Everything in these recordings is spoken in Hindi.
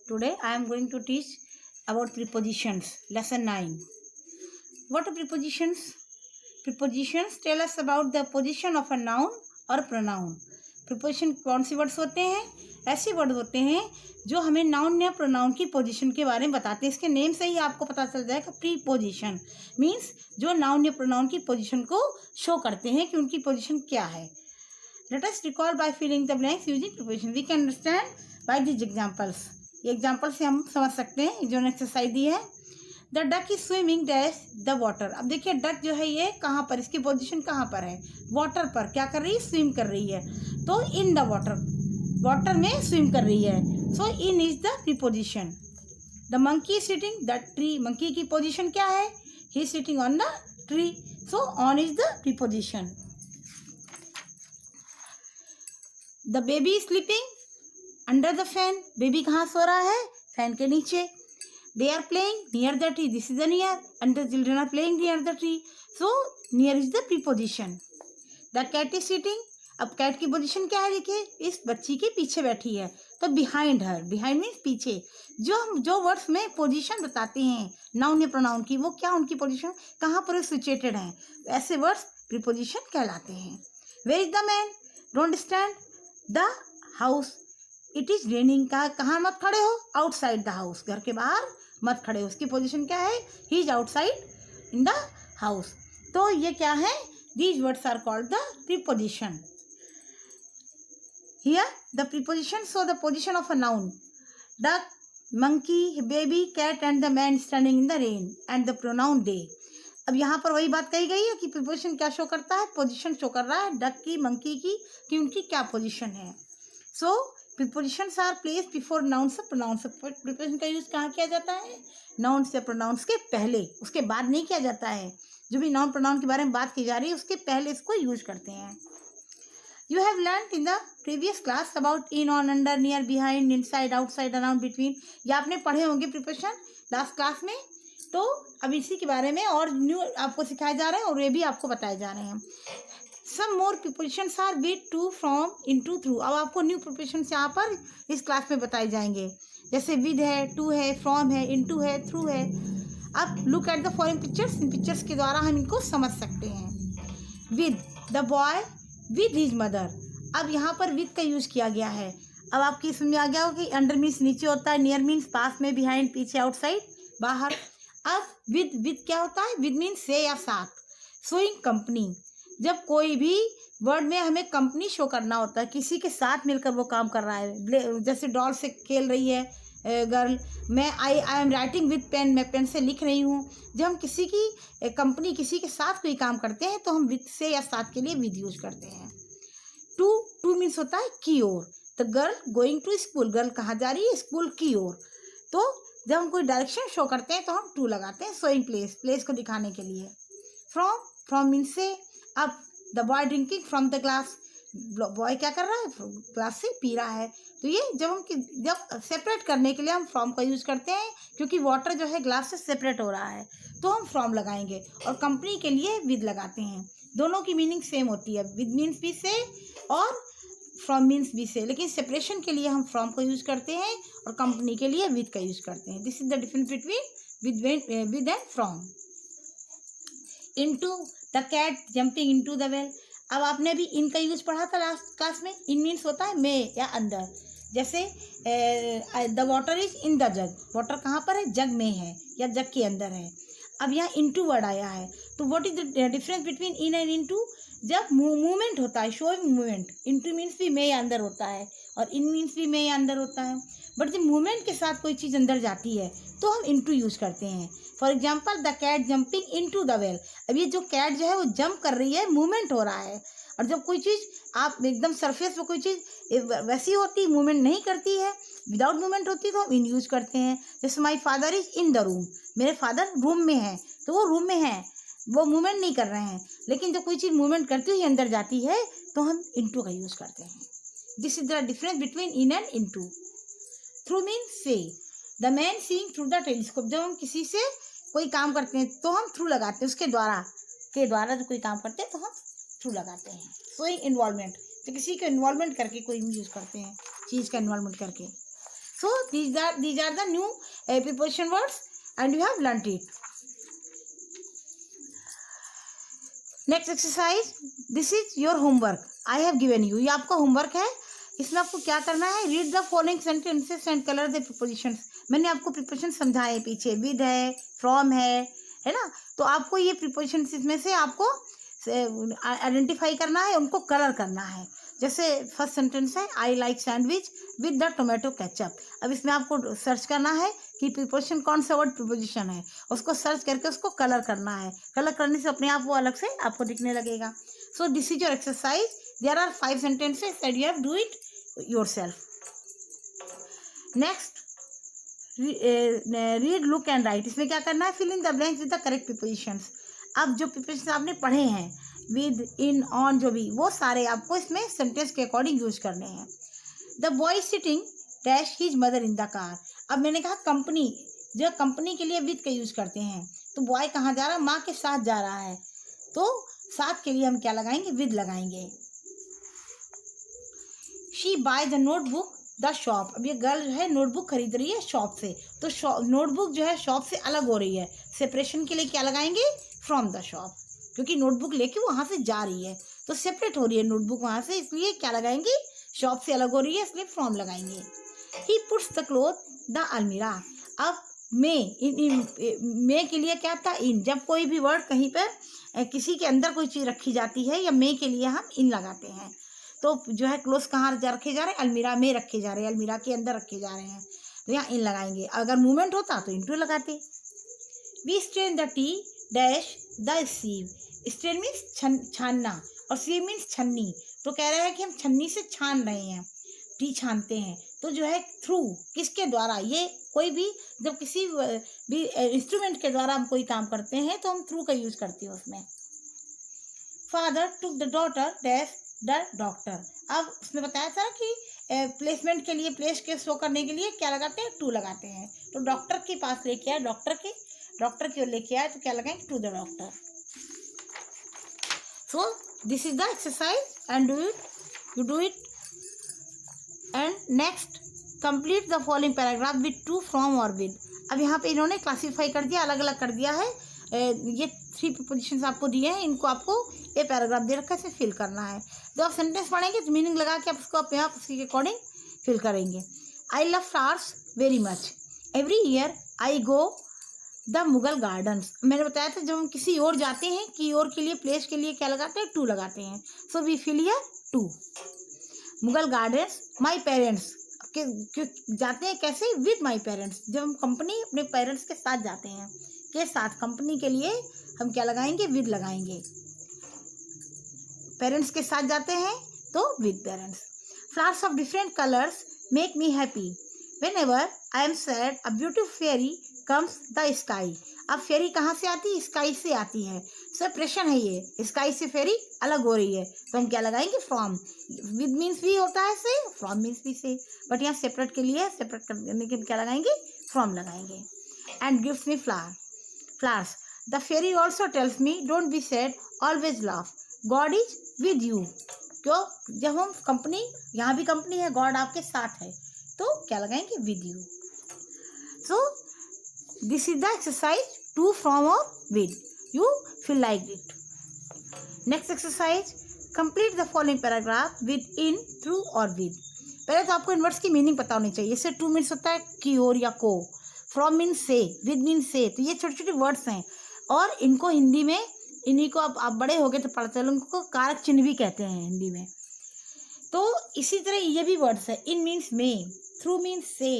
Today I am going to teach about prepositions. Lesson 9. What are prepositions? Prepositions tell us about the position of a noun or pronoun. Preposition कौन सी वर्ड्स होते हैं? ऐसे वर्ड होते हैं जो हमें नाउन या प्रोनाउन की पोजीशन के बारे में बताते हैं. इसके नेम से ही आपको पता चल जाएगा. प्रीपोजिशन मीन्स जो नाउन या प्रोनाउन की पोजीशन को शो करते हैं कि उनकी पोजीशन क्या है. Let us recall by filling the blanks using preposition. We can understand by these examples. ये एग्जाम्पल से हम समझ सकते हैं. जो एक्सरसाइज दी है, the duck is swimming dash the water. अब देखिए डक जो है ये कहाँ पर, इसकी पोजीशन कहाँ पर है? वाटर पर. क्या कर रही है? स्विम कर रही है. तो इन द वाटर, वाटर में स्विम कर रही है. So in is the preposition. The monkey is sitting the tree. Monkey की पोजीशन क्या है? He is sitting on the tree. So on is the preposition. The baby is sleeping under the fan. Baby कहाँ सो रहा है? फैन के नीचे. They are playing near the tree. This is the near and the children are playing near the tree. So near is the preposition. The cat is sitting. अब कैट की पोजीशन क्या है? देखिए इस बच्ची के पीछे बैठी है. तो बिहाइंड हर. बिहाइंड मीन्स पीछे. जो वर्ड्स में पोजीशन बताते हैं नाउन या प्रोनाउन की, वो क्या उनकी पोजीशन कहाँ पर सिचुएटेड है, ऐसे वर्ड्स प्रीपोजिशन कहलाते हैं. Where is the man? Don't stand the house. It is raining. कहाँ मत खड़े हो? Outside the house. घर के बाहर मत खड़े हो. उसकी पोजीशन क्या है? He is outside in the house. तो ये क्या है? These words are called the preposition. Here the preposition show the position of a noun. Duck, monkey, baby, cat and the man standing in the rain and the pronoun they. अब यहाँ पर वही बात कही गई है कि प्रीपोजिशन क्या शो करता है? पोजीशन शो कर रहा है डक की, मंकी की, कि उनकी क्या पोजीशन है. So prepositions are place before nouns और प्रोनाउंस. प्रीपोजिशन का यूज कहाँ किया जाता है? नाउन्स या प्रोनाउंस के पहले, उसके बाद नहीं किया जाता है. जो भी नाउन प्रोनाउन के बारे में बात की जा रही है उसके पहले इसको यूज करते हैं. You have learned in the previous class about in, on, under, near, behind, inside, outside, around, between. ये आपने पढ़े होंगे प्रीपोजिशन लास्ट क्लास में. तो अब इसी के बारे में और न्यू आपको सिखाए जा रहे हैं और ये भी आपको बताए जा रहे हैं. Some more prepositions are with, to, from, into, through. अब आपको न्यू प्रीपोजिशंस यहाँ पर इस क्लास में बताए जाएंगे. जैसे with है, to है, from है, into है, through है. अब look at the following pictures. In pictures के द्वारा हम इनको समझ सकते हैं. With the boy with his mother. अब यहाँ पर विद का यूज किया गया है. अब आपकी समझ में आ गया हो कि अंडर मीन्स नीचे होता है, नियर मीन्स पास में, बिहाइंड पीछे, आउटसाइड बाहर. अब विद क्या होता है? विद मीन्स से या साथ. Showing company. जब कोई भी वर्ड में हमें कंपनी शो करना होता है, किसी के साथ मिलकर वो काम कर रहा है. जैसे डॉल से खेल रही है गर्ल. मैं I am writing with pen. मैं पेन से लिख रही हूँ. जब हम किसी की कंपनी, किसी के साथ कोई काम करते हैं तो हम विद से या साथ के लिए विद यूज करते हैं. टू मीन्स होता है की ओर. The girl going to school. Girl कहाँ जा रही है? स्कूल की ओर. तो जब हम कोई डायरेक्शन शो करते हैं तो हम टू लगाते हैं. शोइंग प्लेस, प्लेस को दिखाने के लिए. फ्रॉम मीन्स से. अब the boy drinking from the glass. Boy क्या कर रहा है? ग्लास से पी रहा है. तो ये जब सेपरेट करने के लिए हम फ्रॉम का यूज करते हैं, क्योंकि वाटर जो है ग्लास से सेपरेट हो रहा है, तो हम फ्रॉम लगाएंगे. और कंपनी के लिए विद लगाते हैं. दोनों की मीनिंग सेम होती है. विद मीन्स भी से और फ्रॉम मीन्स भी से, लेकिन सेपरेशन के लिए हम फ्रॉम का यूज करते हैं और कंपनी के लिए विद का यूज करते हैं. This is the difference between with and from. Into. The cat jumping into the well. अब आपने भी इन का यूज पढ़ा था लास्ट क्लास में. इन मीन्स होता है में या अंदर. जैसे the water is in the jug. Water कहाँ पर है? जग में है या जग के अंदर है. अब यहाँ इनटू वर्ड आया है. तो what is the difference between in and into? जब मूवमेंट होता है, शोइंग मूवमेंट, इनटू मीन्स भी में या अंदर होता है और इन मीन्स भी में या अंदर होता है. बट जब मूवमेंट के साथ कोई चीज़ अंदर जाती है तो हम इनटू यूज करते हैं. For example the cat jumping into the well. अब ये जो कैट जो है वो जंप कर रही है, मूवमेंट हो रहा है. और जब कोई चीज़ आप एकदम सरफेस पे कोई चीज़ वैसी होती, मूवमेंट नहीं करती है, विदाउट मूवमेंट होती, तो हम इन यूज करते हैं. जैसे my father is in the room. मेरे फादर रूम में है, तो वो रूम में है, वो मूवमेंट नहीं कर रहे हैं. लेकिन जब कोई चीज़ मूवमेंट करती हुई अंदर जाती है तो हम इनटू का यूज करते हैं. This is the difference between in and into. Through means से. The man seeing through the telescope. जब हम किसी से कोई काम करते हैं तो हम थ्रू लगाते हैं. उसके द्वारा जो कोई काम करते हैं तो हम थ्रू लगाते हैं. Showing involvement. तो किसी को इन्वॉल्वमेंट करके कोई यूज करते हैं, चीज़ का इन्वॉल्वमेंट करके. So these are the new preposition words and you have learnt it. Next exercise, this is your homework, I have given you, ये आपका होमवर्क है। इसमें आपको क्या करना है, read the following sentences and colour the prepositions. मैंने आपको प्रीपोजिशन समझाए पीछे, विद है, फ्रॉम है ना। तो आपको ये प्रीपोजिशंस इसमें से आपको आइडेंटिफाई करना है, उनको कलर करना है। जैसे फर्स्ट सेंटेंस है, I like sandwich with the tomato ketchup. अब इसमें आपको सर्च करना है कि प्रीपोजिशन कौन सा वर्ड प्रीपोजिशन है, उसको सर्च करके उसको कलर करना है। कलर करने से अपने आप वो अलग से आपको दिखने लगेगा। So this is your exercise, there are 5 sentences and you have to do it yourself. Next, read, look and write. इसमें क्या करना है, fill in the blanks with the correct prepositions. अब जो प्रीपोजिशन आपने पढ़े हैं, विद, इन, ऑन, जो भी, वो सारे आपको इसमें सेंटेंस के अकॉर्डिंग यूज करने हैं। The boy sitting dash his mother in the car. अब मैंने कहा कंपनी, जो कंपनी के लिए विद का यूज करते हैं, तो बॉय कहाँ जा रहा है, माँ के साथ जा रहा है, तो साथ के लिए हम क्या लगाएंगे, विद लगाएंगे। She by the notebook the shop. अब ये गर्ल जो है नोटबुक खरीद रही है शॉप से, तो नोटबुक जो है शॉप से अलग हो रही है, सेपरेशन के लिए क्या लगाएंगे, फ्रॉम द शॉप, क्योंकि नोटबुक लेके वहाँ से जा रही है तो सेपरेट हो रही है नोटबुक वहाँ से, इसलिए क्या लगाएंगे, शॉप से अलग हो रही है, इसलिए फ्रॉम लगाएंगे। He puts the cloth the अलमीरा। अब मे के लिए क्या था, इन। जब कोई भी वर्ड कहीं पर किसी के अंदर कोई चीज़ रखी जाती है या मे के लिए हम इन लगाते हैं, तो जो है क्लोथ कहाँ रखे जा रहे हैं, अलमीरा में रखे जा रहे हैं, अलमीरा के अंदर रखे जा रहे हैं, तो यहाँ इन लगाएंगे। अगर मूवमेंट होता तो इनटू लगाते। We strain the tea dash the sieve. Strain means छानना और सीव मीन्स छन्नी, तो कह रहे हैं कि हम छन्नी से छान रहे हैं, टी छानते हैं, तो जो है थ्रू, किसके द्वारा, ये कोई भी जब किसी भी इंस्ट्रूमेंट के द्वारा हम कोई काम करते हैं तो हम थ्रू का यूज करते हैं उसमें। Father took the daughter dash the doctor. अब उसने बताया था कि प्लेसमेंट के लिए, प्लेस के शो करने के लिए क्या लगाते हैं, टू लगाते हैं, तो डॉक्टर के पास लेके आए, डॉक्टर की ओर लेके आए, तो क्या लगाएंगे, to the doctor. So this is the exercise and you do it. And next, complete the following paragraph with, to, from और विद। अब यहाँ पे इन्होंने क्लासीफाई कर दिया, अलग अलग कर दिया है। ये 3 प्रीपोजिशंस आपको दिए हैं, इनको आपको ये पैराग्राफ दे रखा है, इसे फिल करना है। जब आप सेंटेंस पढ़ेंगे तो मीनिंग लगा के आप उसको अपने आप उसी के अकॉर्डिंग फिल करेंगे। I love flowers very much, every year I go the Mughal gardens. मैंने बताया था जब हम किसी और जाते हैं, की और के लिए, प्लेस के लिए क्या लगाते हैं, टू लगाते हैं, so we fill here to. Mughal gardens, my parents, जाते हैं कैसे, विद माई पेरेंट्स। जब हम कंपनी अपने पेरेंट्स के साथ जाते हैं, के साथ, कंपनी के लिए हम क्या लगाएंगे, विद लगाएंगे। पेरेंट्स के साथ जाते हैं तो with parents. Flowers of different colours make me happy, whenever I am sad a beautiful fairy comes the sky. अब फेरी कहाँ से आती है, स्काई से आती है, सेपरेशन है ये, स्काई से फेरी अलग हो रही है, तो हम क्या लगाएंगे, फ्रॉम। विद मीन्स भी होता है से, फ्रॉम मीन्स भी से, बट यहाँ सेपरेट के लिए, सेपरेट करने के क्या लगाएंगे, फ्रॉम लगाएंगे। And gives me flowers, the fairy also tells me don't be sad always laugh, God is with you. क्यों, जब हम कंपनी, यहाँ भी कंपनी है, गॉड आपके साथ है, तो क्या लगाएंगे, with you. So this is the exercise, to, from और with. You feel like it. Next exercise, complete the following paragraph with, in, through और with. पहले तो आपको इन वर्ड्स की मीनिंग पता होनी चाहिए। इससे टू मीन्स होता है की ओर या को, फ्रॉम मीन्स से, विद मीन्स से, तो ये छोटे छोटे वर्ड्स हैं और इनको हिंदी में, इन्हीं को आप बड़े हो गए तो पता चलो, उनको कारक चिन्ह भी कहते हैं हिंदी में। तो इसी तरह ये भी वर्ड्स है, इन मीन्स में, थ्रू मीन्स से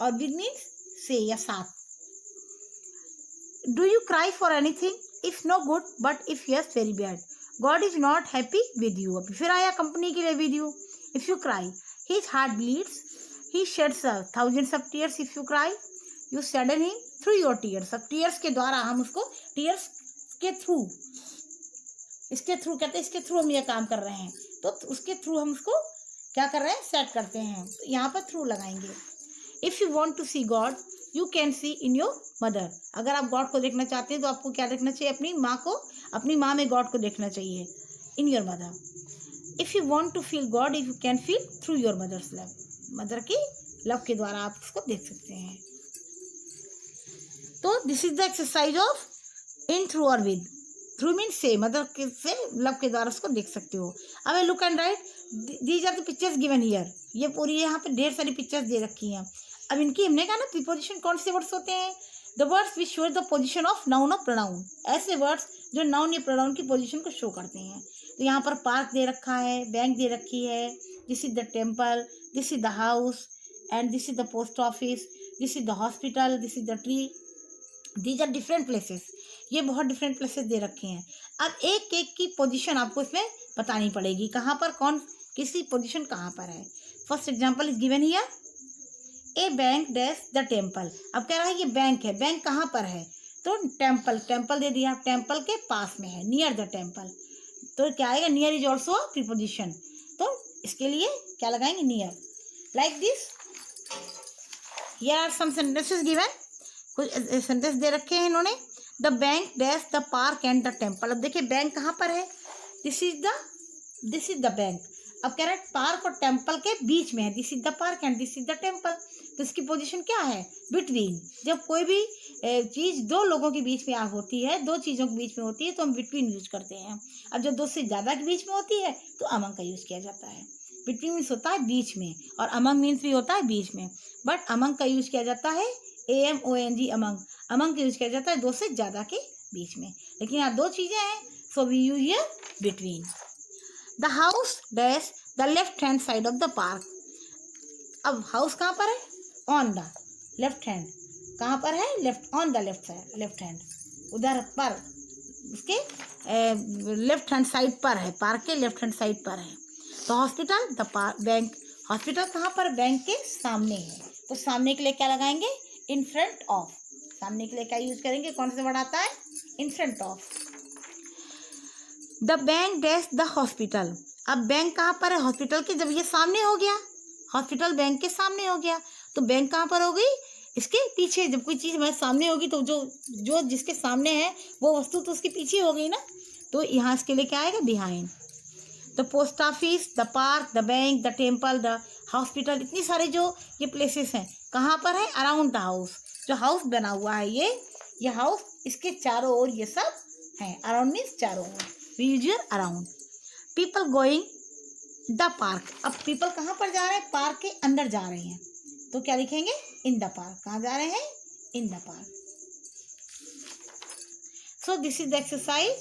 और विद मीन्स से या साथ। Do you cry for anything? If no, good, but if yes, very bad. God is not happy with you. अभी फिर आया कंपनी के लिए with you. If you cry, his heart bleeds. He sheds thousands of tears. If you cry, you sadden him through your tears. अब tears के द्वारा हम उसको, tears के थ्रू, इसके थ्रू कहते हैं, इसके थ्रू हम ये काम कर रहे हैं, तो उसके थ्रू हम उसको क्या कर रहे हैं, सेट करते हैं, तो यहाँ पर थ्रू लगाएंगे। If you want to see God, you can see in your mother. अगर आप गॉड को देखना चाहते हैं तो आपको क्या देखना चाहिए, अपनी माँ को, अपनी माँ में गॉड को देखना चाहिए, in your mother. If you want to feel God, if you can feel through your mother's love, mother की लव के द्वारा आप उसको देख सकते हैं। तो this is the exercise of in, through और विद। थ्रू मीन से, मतलब से लव के द्वारा उसको देख सकते हो। अब look and write, these are the pictures given here. ये पूरी यहाँ पे ढेर सारी पिक्चर्स दे रखी हैं। अब इनकी हमने कहा ना प्रीपोजिशन कौन से वर्ड्स होते हैं, the words which show the position of noun और प्रोनाउन, ऐसे वर्ड्स जो नाउन या प्रोनाउन की पोजिशन को शो करते हैं। तो यहाँ पर पार्क दे रखा है, बैंक दे रखी है, this is the temple, this is the house and this is the post office, this is the hospital, this is the tree, these are different places. ये बहुत डिफरेंट प्लेसेस दे रखे हैं। अब एक एक की पोजीशन आपको इसमें बतानी पड़ेगी, कहाँ पर कौन किसी पोजीशन कहाँ पर है। First example is given here, A bank dash the temple. अब कह रहा है ये बैंक है, बैंक कहाँ पर है, तो टेम्पल, टेम्पल दे दिया, टेम्पल के पास में है, नियर द टेम्पल। तो क्या आएगा, near is also a preposition. तो इसके लिए क्या लगाएंगे, near. Like this, here are some sentences given, कुछ सेंटेंस दे रखे हैं इन्होंने। The bank dash the park and the temple. अब देखिए बैंक कहाँ पर है, दिस इज द बैंक। अब कह रहा है पार्क और टेम्पल के बीच में है, this is the park and this is the temple. तो इसकी पोजीशन क्या है, बिटवीन। जब कोई भी चीज़ दो लोगों के बीच में होती है, दो चीज़ों के बीच में होती है, तो हम बिटवीन यूज करते हैं। अब जब दो से ज़्यादा के बीच में होती है तो अमंग का यूज किया जाता है। बिटवीन मीन्स होता है बीच में, और अमंग मीन्स भी होता है बीच में, बट अमंग का यूज किया जाता है AMONG, अमंग। अमंग का यूज किया जाता है दो से ज़्यादा के बीच में, लेकिन यहाँ दो चीज़ें हैं, so we use here between. The house dash the left hand side of the park. अब हाउस कहाँ पर है, ऑन द लेफ्ट हैंड, कहाँ पर है, left, on the left side, left hand, उधर पर, उसके लेफ्ट हैंड साइड पर है, पार्क के लेफ्ट हैंड साइड पर है। तो हॉस्पिटल द बैंक, हॉस्पिटल कहाँ पर, बैंक के सामने है। तो सामने के लिए क्या लगाएंगे, इन फ्रंट ऑफ। सामने के लिए क्या यूज करेंगे, कौन सा वर्ड आता है, in front of. The bank dash the hospital. अब बैंक कहाँ पर है, हॉस्पिटल के, जब ये सामने हो गया, हॉस्पिटल बैंक के सामने हो गया, तो बैंक कहाँ पर हो गई, इसके पीछे। जब कोई चीज़ हमारे सामने होगी तो जो जिसके सामने है वो वस्तु तो उसके पीछे हो गई ना, तो यहाँ इसके लिए क्या आएगा, behind. The post office, the park, the bank, the temple, the hospital, इतनी सारे जो ये प्लेसेस हैं कहाँ पर है, अराउंड द हाउस। जो हाउस बना हुआ है ये हाउस, इसके चारों ओर ये सब हैं। अराउंड मीन्स चारों ओर, we use your around. People going the park. अब पीपल कहाँ पर जा रहे हैं, पार्क के अंदर जा रहे हैं, तो क्या लिखेंगे, इन द पार्क। कहाँ जा रहे हैं, in the park. So this is the exercise,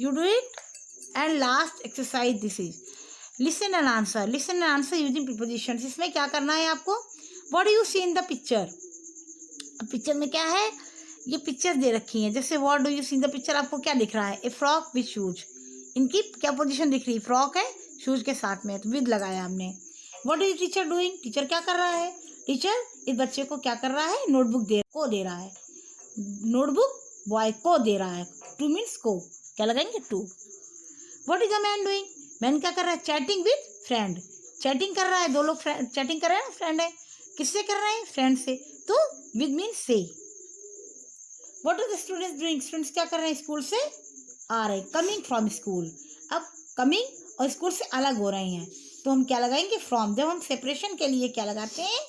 you do it. And last exercise this is listen and answer. Listen and answer using prepositions. इसमें क्या करना है आपको, what do you see in the picture. अब पिक्चर में क्या है, ये पिक्चर दे रखी है, जैसे what do you see in the picture, आपको क्या दिख रहा है, ए फ्रॉक विथ शूज। इनकी क्या पोजीशन दिख रही है, फ्रॉक है, शूज के साथ में, तो विद लगाया हमने। What is teacher doing, teacher क्या कर रहा है, टीचर इस बच्चे को क्या कर रहा है, नोटबुक दे रहा है, नोटबुक बॉय को दे रहा है, टू मीन्स को, क्या लगाएंगे, to. What is the man doing, man क्या कर रहा है, चैटिंग विथ फ्रेंड, चैटिंग कर रहा है, दो लोग चैटिंग कर रहे हैं, फ्रेंड है, किससे कर रहे हैं, फ्रेंड से, तो विद मीन्स से। What are the students doing, students क्या कर रहे हैं, स्कूल से आ रहे, कमिंग फ्रॉम स्कूल। अब कमिंग और स्कूल से अलग हो रहे हैं, तो हम क्या लगाएंगे, फ्रॉम। जब हम सेपरेशन के लिए क्या लगाते हैं,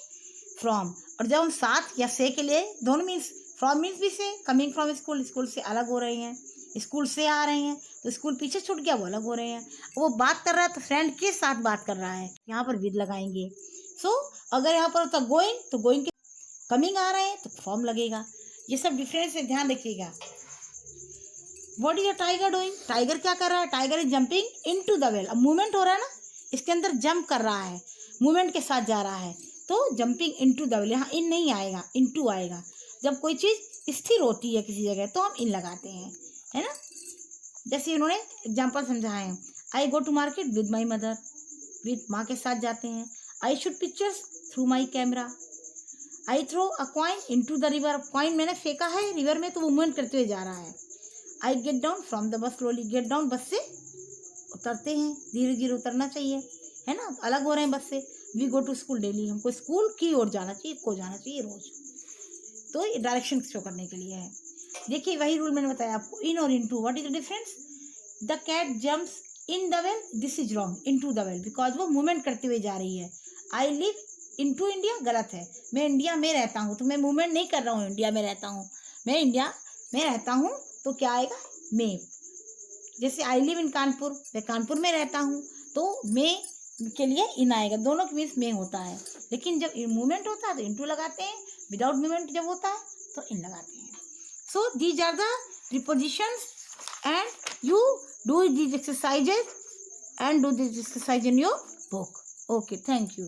फ्रॉम। और जब हम साथ या से के लिए, दोनों मीन्स, फ्रॉम मीन्स भी से, कमिंग फ्रॉम स्कूल, स्कूल से अलग हो रहे हैं, स्कूल से आ रहे हैं, तो स्कूल पीछे छूट गया, वो अलग हो रहे हैं। वो बात कर रहा है तो फ्रेंड के साथ बात कर रहा है, यहाँ पर विद लगाएंगे। सो अगर यहाँ पर होता गोइंग, तो गोइंग के कमिंग आ रहे हैं तो फ्रॉम लगेगा। ये सब डिफरेंस है, ध्यान रखिएगा। What is a tiger doing, tiger क्या कर रहा है, tiger is jumping into the well. अब मूवमेंट हो रहा है ना, इसके अंदर जंप कर रहा है, मूवमेंट के साथ जा रहा है, तो जंपिंग इनटू द वेल। यहाँ इन नहीं आएगा, इनटू आएगा। जब कोई चीज़ स्थिर होती है किसी जगह तो हम इन लगाते हैं, है ना। जैसे उन्होंने एग्जाम्पल समझाए हैं, I go to market with my mother, with माँ के साथ जाते हैं। I shoot pictures through my camera. I throw a coin into the river, coin मैंने फेंका है रिवर में, तो मूवमेंट करते हुए जा रहा है। I get down from the bus slowly, get down बस से उतरते हैं, धीरे धीरे उतरना चाहिए, है ना, अलग हो रहे हैं बस से। We go to school daily, हमको स्कूल की ओर जाना चाहिए, को जाना चाहिए रोज, तो ये डायरेक्शन शो करने के लिए है। देखिए वही रूल मैंने बताया आपको, इन और into. What is the difference, the cat jumps in the well, this is wrong, into the well, because वो मूवमेंट करते हुए जा रही है। आई लिव इनटू इंडिया गलत है। मैं इंडिया में रहता हूँ तो मैं मूवमेंट नहीं कर रहा हूँ इंडिया में रहता हूँ, मैं इंडिया में रहता हूँ तो क्या आएगा में। जैसे आई लिव इन कानपुर, मैं कानपुर में रहता हूँ तो में के लिए इन आएगा, दोनों के मीन्स में होता है। लेकिन जब मूवमेंट होता है तो इनटू लगाते हैं, विदाउट मूवमेंट जब होता है तो इन लगाते हैं। So these are the prepositions and you do these exercises and do this exercise in your book. Okay, thank you.